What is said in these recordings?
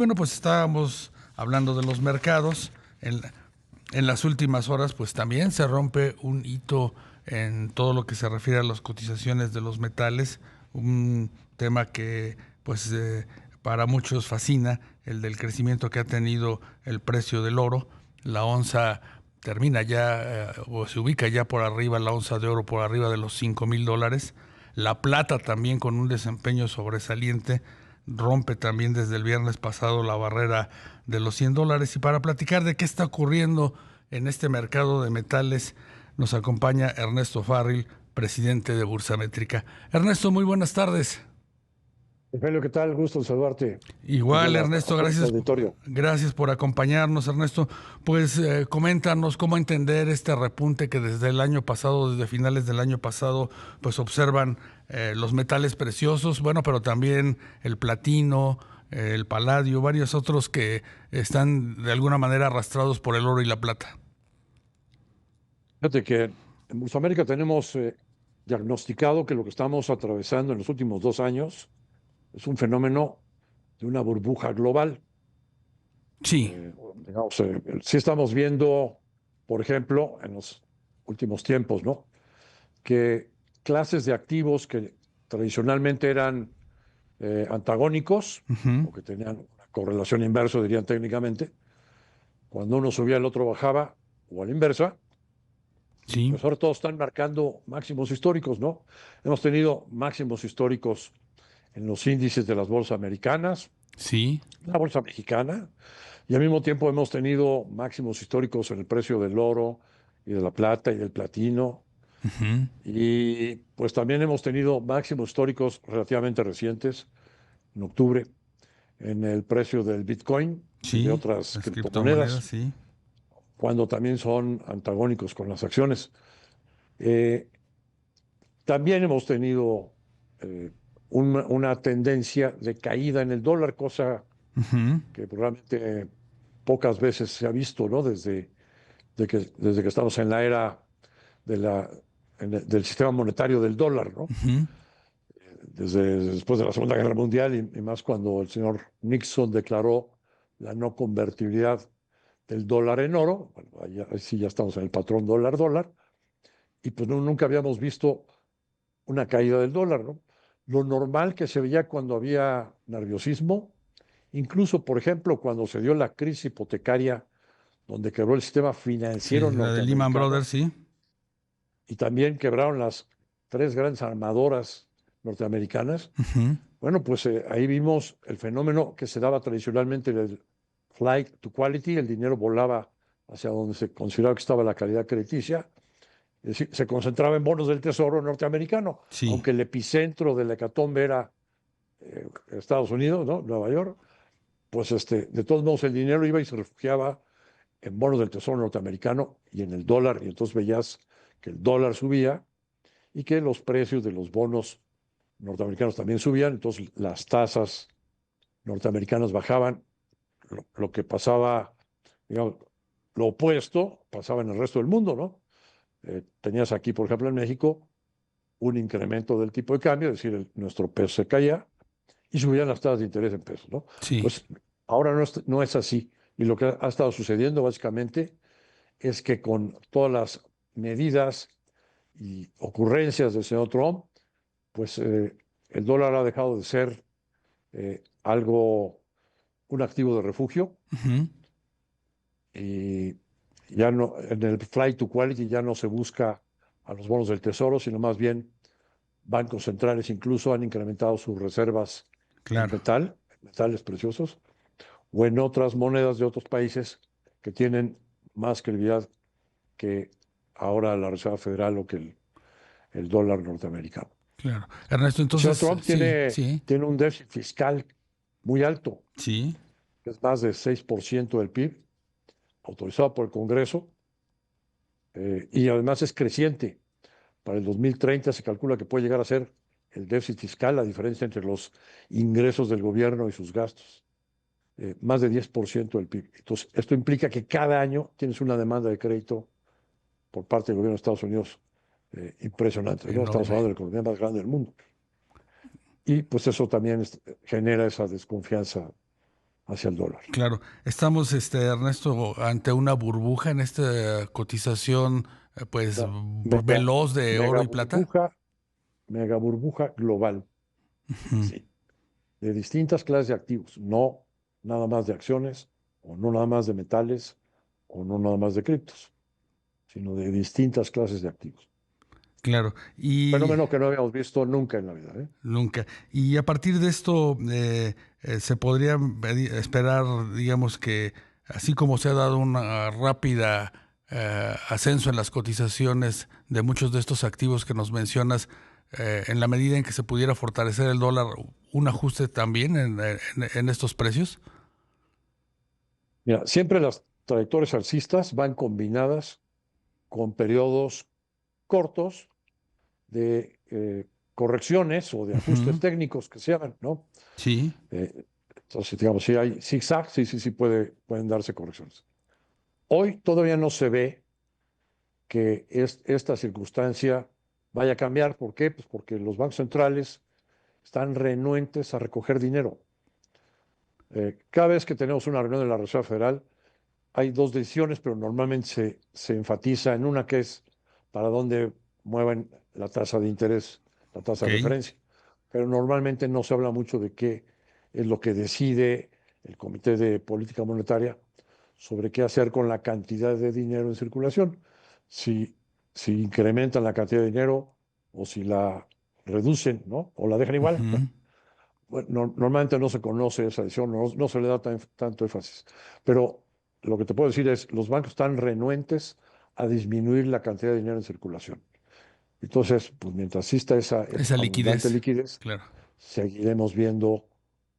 Bueno, pues estábamos hablando de los mercados. En, en las últimas horas, pues también se rompe un hito en todo lo que se refiere a las cotizaciones de los metales, un tema que pues para muchos fascina, el del crecimiento que ha tenido el precio del oro. La onza termina ya o se ubica ya por arriba, la onza de oro por arriba de los $5,000. La plata también con un desempeño sobresaliente, rompe también desde el viernes pasado la barrera de los $100. Y para platicar de qué está ocurriendo en este mercado de metales, nos acompaña Ernesto Farril, presidente de Bursamétrica. Ernesto, muy buenas tardes. Rogelio, ¿qué tal? Gusto en saludarte. Igual, Igual a Ernesto, todo tu auditorio. gracias por acompañarnos, Ernesto. Pues coméntanos cómo entender este repunte que desde el año pasado, desde finales del año pasado, pues observan los metales preciosos, bueno, pero también el platino, el paladio, varios otros que están de alguna manera arrastrados por el oro y la plata. Fíjate que en América tenemos diagnosticado que lo que estamos atravesando en los últimos 2 años es un fenómeno de una burbuja global. Sí. Sí estamos viendo, por ejemplo, en los últimos tiempos, ¿no? Que clases de activos que tradicionalmente eran antagónicos Ujú. o que tenían una correlación inversa, dirían técnicamente, cuando uno subía el otro bajaba, o a la inversa, Sí, pues ahora todos están marcando máximos históricos, ¿no? Hemos tenido máximos históricos en los índices de las bolsas americanas, sí. la bolsa mexicana, y al mismo tiempo hemos tenido máximos históricos en el precio del oro y de la plata y del platino. Ujú. Y pues también hemos tenido máximos históricos relativamente recientes, en octubre, en el precio del Bitcoin y de Sí, otras las criptomonedas, criptomonedas, sí. cuando también son antagónicos con las acciones. Eh, También hemos tenido eh, una tendencia de caída en el dólar, cosa Ujú. que probablemente pocas veces se ha visto, ¿no? Desde que estamos en la era de del sistema monetario del dólar, ¿no? Ujú. Desde después de la Segunda Guerra Mundial y más cuando el señor Nixon declaró la no convertibilidad del dólar en oro. Bueno, ahí sí ya estamos en el patrón dólar-dólar, y pues nunca habíamos visto una caída del dólar, ¿no? Lo normal que se veía cuando había nerviosismo, incluso, por ejemplo, cuando se dio la crisis hipotecaria, donde quebró el sistema Sí, financiero la de Lehman norteamericano Brothers, sí. y también quebraron las tres grandes armadoras norteamericanas. Ujú. Bueno, pues ahí vimos el fenómeno que se daba tradicionalmente del flight to quality, el dinero volaba hacia donde se consideraba que estaba la calidad crediticia. Es decir, se concentraba en bonos del Tesoro norteamericano, Sí. aunque el epicentro de la hecatombe era Estados Unidos, ¿no? Nueva York. Pues de todos modos el dinero iba y se refugiaba en bonos del Tesoro norteamericano y en el dólar, y entonces veías que el dólar subía y que los precios de los bonos norteamericanos también subían, entonces las tasas norteamericanas bajaban, lo que pasaba, digamos, lo opuesto pasaba en el resto del mundo, ¿no? Tenías aquí, por ejemplo, en México, un incremento del tipo de cambio, es decir, nuestro peso se caía y subían las tasas de interés en pesos, ¿no? Sí. Pues ahora no es así. Y lo que ha estado sucediendo básicamente es que con todas las medidas y ocurrencias del señor Trump, pues el dólar ha dejado de ser algo, un activo de refugio, Ujú. y ya no, en el flight to quality ya no se busca a los bonos del tesoro, sino más bien bancos centrales incluso han incrementado sus reservas en Claro. metales preciosos, o en otras monedas de otros países que tienen más credibilidad que ahora la Reserva Federal o que el dólar norteamericano. Claro. Ernesto, El señor entonces, Trump sí, sí, tiene un déficit fiscal muy alto, sí. que es más de 6% del PIB, autorizado por el Congreso, y además es creciente. Para el 2030 se calcula que puede llegar a ser el déficit fiscal, la diferencia entre los ingresos del gobierno y sus gastos, más de 10% del PIB. Entonces, esto implica que cada año tienes una demanda de crédito por parte del gobierno de Estados Unidos impresionante, ¿no? Estamos Enorme. hablando de la economía más grande del mundo. Y pues eso también genera esa desconfianza hacia el dólar. Claro, estamos, Ernesto, ante una burbuja en esta cotización, pues, Una mega, veloz de mega oro y plata. burbuja, mega burbuja global, Ujú. sí, de distintas clases de activos, no nada más de acciones, o no nada más de metales, o no nada más de criptos, sino de distintas clases de activos. Claro, y Fenómeno que no habíamos visto nunca en la vida, ¿eh? nunca. Y a partir de esto, se podría esperar, digamos que, así como se ha dado una rápida ascenso en las cotizaciones de muchos de estos activos que nos mencionas, en la medida en que se pudiera fortalecer el dólar, un ajuste también en estos precios. Mira, siempre las trayectorias alcistas van combinadas con periodos cortos de correcciones o de ajustes Ujú. técnicos que se llaman, ¿no? Sí, Entonces, digamos, si hay zigzag, sí pueden darse correcciones. Hoy todavía no se ve que esta circunstancia vaya a cambiar. ¿Por qué? Pues porque los bancos centrales están renuentes a recoger dinero. Cada vez que tenemos una reunión de la Reserva Federal, hay dos decisiones, pero normalmente se enfatiza en una que es para dónde mueven la tasa de interés, la tasa ok. de referencia. Pero normalmente no se habla mucho de qué es lo que decide el Comité de Política Monetaria sobre qué hacer con la cantidad de dinero en circulación. Si, si incrementan la cantidad de dinero o si la reducen, ¿no? O la dejan igual. Ujú. Bueno, normalmente no se conoce esa decisión, no se le da tanto énfasis. Pero lo que te puedo decir es, los bancos están renuentes a disminuir la cantidad de dinero en circulación. Entonces, pues mientras exista esa Esa abundante liquidez, liquidez, claro. seguiremos viendo,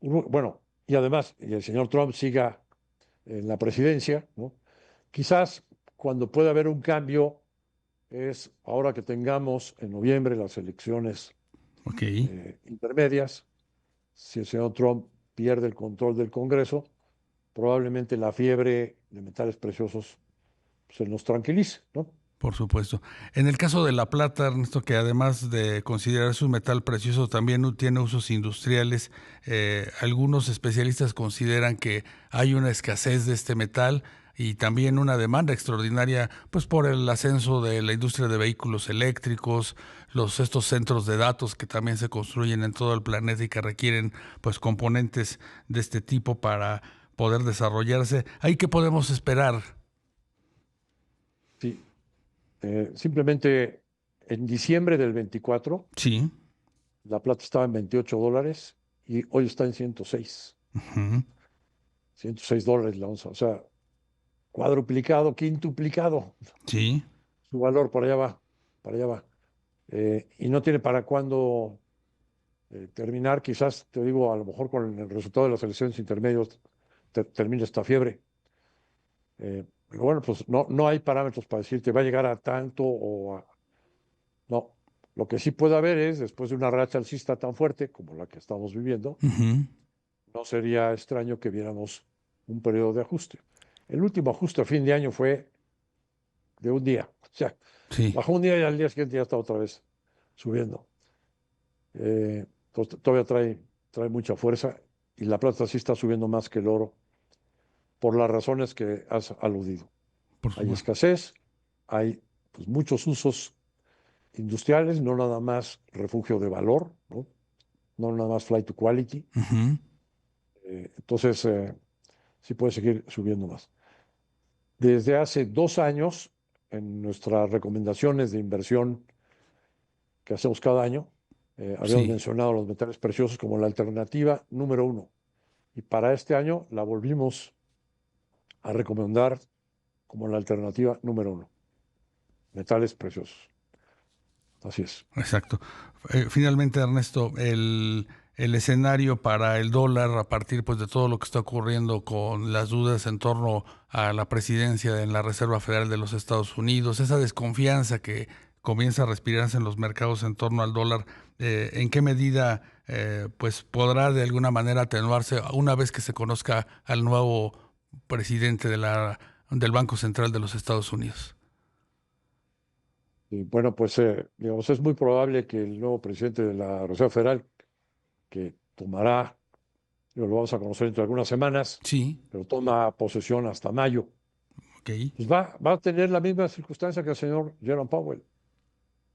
bueno, y además, y el señor Trump siga en la presidencia, ¿no? Quizás cuando pueda haber un cambio es ahora que tengamos en noviembre las elecciones Ok, intermedias. Si el señor Trump pierde el control del Congreso, probablemente la fiebre de metales preciosos se nos tranquilice, ¿no? por supuesto. En el caso de la plata, Ernesto, que además de considerarse un metal precioso, también tiene usos industriales, algunos especialistas consideran que hay una escasez de este metal y también una demanda extraordinaria, pues por el ascenso de la industria de vehículos eléctricos, estos centros de datos que también se construyen en todo el planeta y que requieren pues componentes de este tipo para poder desarrollarse. ¿Ahí qué podemos esperar? Sí, simplemente en diciembre del 24 Sí. la plata estaba en $28 y hoy está en 106. Ujú. $106 la onza. O sea, cuadruplicado, quintuplicado Sí. su valor, para allá va, para allá va. Y no tiene para cuándo terminar, quizás, te digo, a lo mejor con el resultado de las elecciones intermedias termine esta fiebre. Pero bueno, pues no hay parámetros para decirte va a llegar a tanto o a... No, lo que sí puede haber es, después de una racha alcista tan fuerte como la que estamos viviendo, Ujú. no sería extraño que viéramos un periodo de ajuste. El último ajuste a fin de año fue de un día. O sea, Sí, bajó un día y al día siguiente ya está otra vez subiendo. Entonces, todavía trae mucha fuerza y la plata sí está subiendo más que el oro por las razones que has aludido. por Hay supuesto. escasez, hay pues, muchos usos industriales, no nada más refugio de valor, ¿no? No nada más flight to quality. Ujú. Entonces, sí puede seguir subiendo más. Desde hace 2 años, en nuestras recomendaciones de inversión que hacemos cada año, habíamos Sí, mencionado los metales preciosos como la alternativa número uno. Y para este año la volvimos a recomendar como la alternativa número uno. Metales preciosos. Así es. exacto. Finalmente, Ernesto, el escenario para el dólar a partir pues de todo lo que está ocurriendo con las dudas en torno a la presidencia en la Reserva Federal de los Estados Unidos, esa desconfianza que comienza a respirarse en los mercados en torno al dólar, ¿en qué medida pues podrá de alguna manera atenuarse una vez que se conozca al nuevo presidente del Banco Central de los Estados Unidos? Y bueno, pues digamos, es muy probable que el nuevo presidente de la Reserva Federal, que tomará lo vamos a conocer dentro de algunas semanas, Sí, pero toma posesión hasta mayo. ok. Pues va a tener la misma circunstancia que el señor Jerome Powell.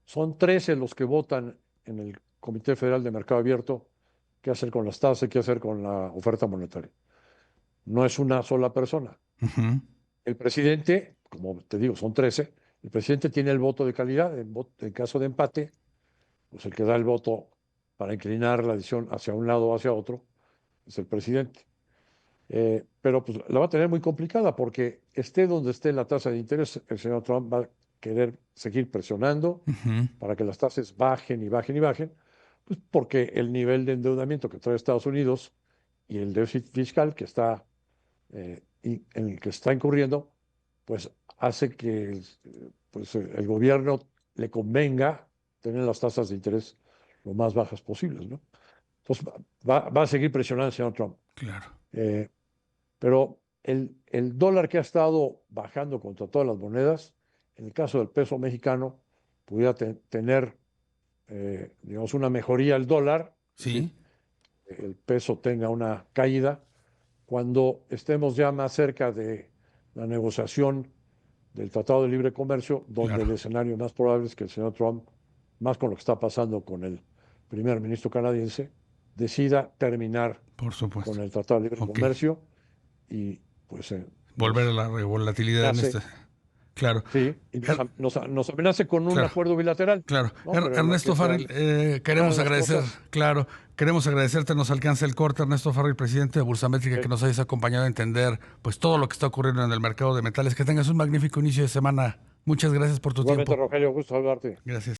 Son 13 los que votan en el Comité Federal de Mercado Abierto qué hacer con las tasas y qué hacer con la oferta monetaria. No es una sola persona. Ujú. El presidente, como te digo, son 13, el presidente tiene el voto de calidad. En caso de empate, pues el que da el voto para inclinar la decisión hacia un lado o hacia otro es el presidente. Pero pues la va a tener muy complicada porque esté donde esté la tasa de interés, el señor Trump va a querer seguir presionando Ujú. para que las tasas bajen y bajen y bajen, pues porque el nivel de endeudamiento que trae Estados Unidos y el déficit fiscal que está en el que está incurriendo, pues hace que pues, el gobierno le convenga tener las tasas de interés lo más bajas posibles, ¿no? Entonces va a seguir presionando al señor Trump. Claro. Eh, pero el dólar que ha estado bajando contra todas las monedas, en el caso del peso mexicano, pudiera tener, digamos, una mejoría el dólar, es decir, Sí, el peso tenga una caída cuando estemos ya más cerca de la negociación del Tratado de Libre Comercio, donde el claro. escenario más probable es que el señor Trump, más con lo que está pasando con el primer ministro canadiense, decida terminar Por con supuesto. el Tratado de Libre Ok. Comercio y pues Volver a la volatilidad en amenace, este. Claro. sí, y Er- nos amenace con un claro. acuerdo bilateral, Claro. ¿no? Pero en lo que Ernesto se Farril, aclaran queremos las agradecer, cosas, claro, queremos agradecerte, nos alcanza el corte, Ernesto Farril, presidente de Bursamétrica, que nos hayas acompañado a entender pues todo lo que está ocurriendo en el mercado de metales. Que tengas un magnífico inicio de semana. Muchas gracias por tu igualmente, tiempo. Rogelio, gusto saludarte. Gracias.